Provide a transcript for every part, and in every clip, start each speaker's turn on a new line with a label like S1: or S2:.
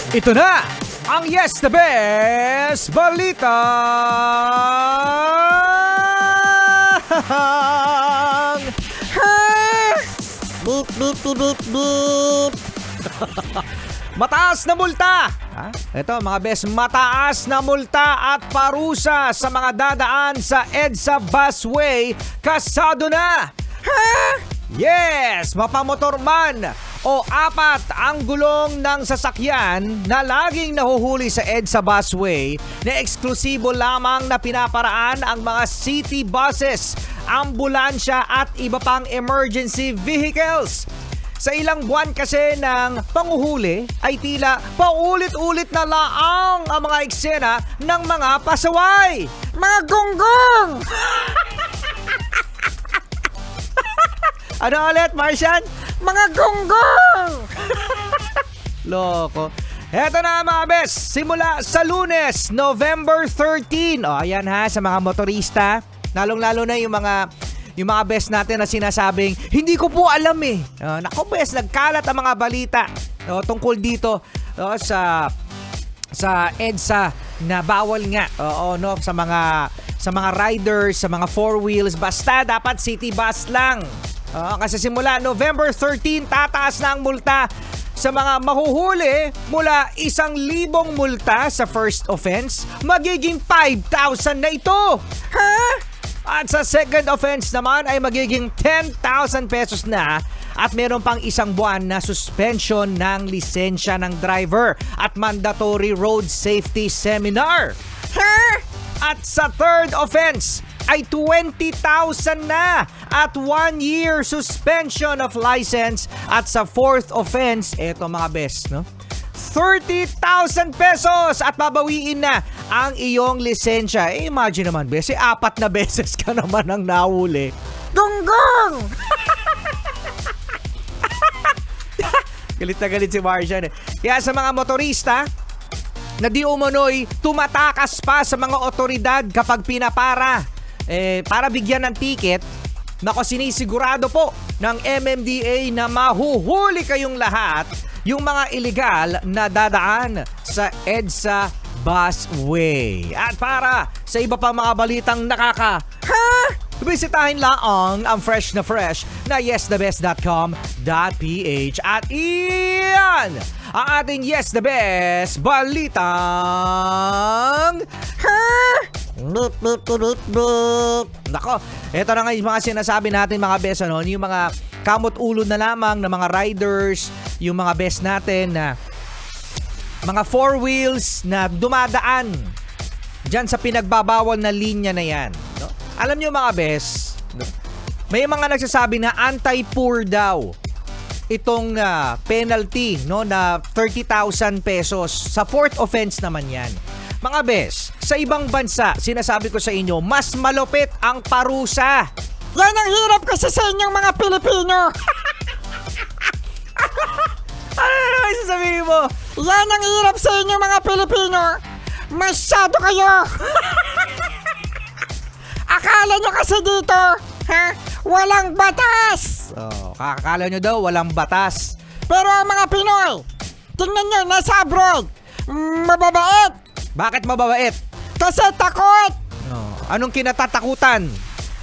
S1: Ito na ang Yes the Best Balita.
S2: Beep, beep, beep, beep, beep.
S1: Mataas na multa. Ito mga best, mataas na multa at parusa sa mga dadaan sa EDSA busway kasado na. Yes, mapamotor man o apat ang gulong ng sasakyan na laging nahuhuli sa EDSA busway na eksklusibo lamang na pinaparaan ang mga city buses, ambulansya at iba pang emergency vehicles. Sa ilang buwan kasi ng panguhuli ay tila paulit-ulit na laang ang mga eksena ng mga pasaway.
S2: Mga gonggong!
S1: Ano ulit, Martian?
S2: Mga gonggong!
S1: Loko. Eto na mga bes, simula sa Lunes, November 13. O ayan ha, sa mga motorista, lalong-lalo na yung mga best natin na sinasabing, hindi ko po alam eh. Naku bes, nagkalat ang mga balita tungkol dito sa EDSA na bawal nga sa mga riders, sa mga four wheels, basta dapat city bus lang. Kasi simula November 13, tataas na ang multa sa mga mahuhuli mula 1,000 multa sa first offense, magiging 5,000 na ito. At sa second offense naman ay magiging 10,000 pesos na at meron pang 1 buwan na suspension ng lisensya ng driver at mandatory road safety seminar. At sa third offense ay 20,000 na at 1 year suspension of license. At sa fourth offense, eto mga best, no? 30,000 pesos at babawiin na ang iyong lisensya. Imagine naman, bes, 4 na beses ka naman ang nahuli.
S2: Gonggong!
S1: Galit na galit si Martian eh. Kaya sa mga motorista na di umano'y tumatakas pa sa mga otoridad kapag pinapara, para bigyan ng ticket, nako sinisigurado po ng MMDA na mahuhuli kayong lahat yung mga illegal na dadaan sa EDSA busway. At para sa iba pang mga balitang bisitahin lang ang fresh na yesthebest.com.ph. At iyan ang ating Yes the Best Balitang
S2: Beep, beep, beep, beep, beep.
S1: Nako, eto na nga yung mga sinasabi natin mga best, yung mga kamot ulo na lamang na mga riders, yung mga best natin na mga four wheels na dumadaan dyan sa pinagbabawal na linya na yan. No? Alam nyo mga best, may mga nagsasabi na anti-poor daw itong penalty, no, na 30,000 pesos. Sa fourth offense naman yan. Mga bes, sa ibang bansa, sinasabi ko sa inyo, mas malupit ang parusa.
S2: Yan ang hirap kasi sa inyong mga Pilipino.
S1: Ano naman sasabihin mo?
S2: Yan ang hirap sa inyong mga Pilipino. Masyado kayo. Akala nyo kasi dito, walang batas.
S1: Kakakala nyo daw, walang batas.
S2: Pero ang mga Pinoy, tingnan nyo, nasa abroad, mababait.
S1: Bakit mababait?
S2: Kasi takot.
S1: Anong kinatatakutan?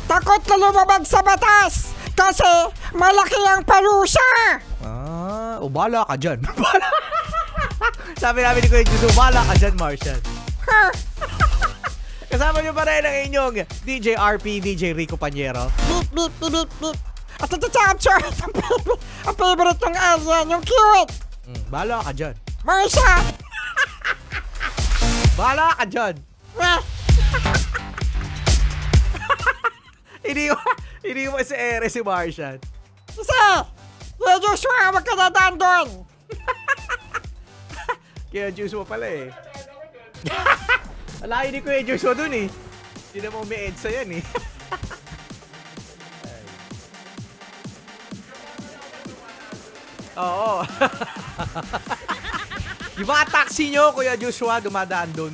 S2: Takot na lumabag sa batas. Kasi malaki ang parusa.
S1: Bala ka dyan. Sabi namin ni Kuya Juso, bala ka dyan, Martian. Kasama nyo pa rin ang inyong DJ RP, DJ Rico Panyero.
S2: Beep, beep, beep, beep, beep. At ito capture. Ang favorite ng alien, yung cute.
S1: Bala ka dyan.
S2: Marsha.
S1: Bala ka dyan. Hindi mo si Ere si Martian.
S2: Kasi, yung Joshua, wag ka dadaan doon.
S1: Kaya juice mo pala eh. Alahin ni Kuya Juice mo dun eh. Hindi na mo may EDSA yan eh. Oo. Yung mga taxi nyo, Kuya Joshua, dumadaan dun.